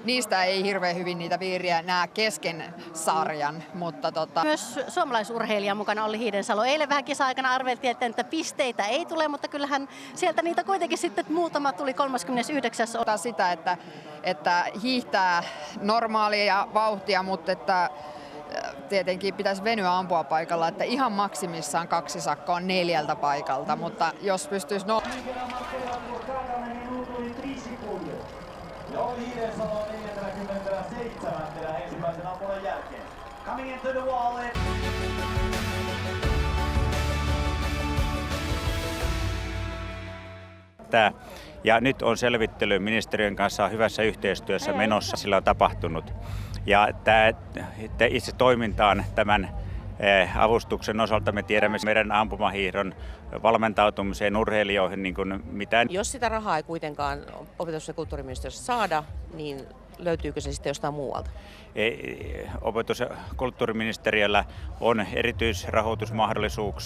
niistä ei hirveän hyvin niitä viiriä näe kesken sarjan. Mutta Myös suomalaisurheilija mukana Olli Hiidensalo. Eilen vähän kisa-aikana arveltiin, että pisteitä ei tule, mutta kyllähän sieltä niitä kuitenkin sitten muutama tuli 39. Sitä, että hiihtää normaalia vauhtia, mutta että tietenkin pitäisi venyä ampua paikalla, että ihan maksimissaan 2 sakkoa 4 paikalta, mutta jos pystyisi ensimmäisen ampunnan jälkeen. Coming into the wall. Ja nyt on selvittely ministeriön kanssa hyvässä yhteistyössä menossa, sillä on tapahtunut. Ja itse toimintaan tämän avustuksen osalta me tiedämme meidän ampumahiihdon valmentautumiseen urheilijoihin niin kuin mitään. Jos sitä rahaa ei kuitenkaan opetus- ja kulttuuriministeriössä saada, niin löytyykö se sitten jostain muualta? Opetus- ja kulttuuriministeriöllä on erityisrahoitusmahdollisuuksia.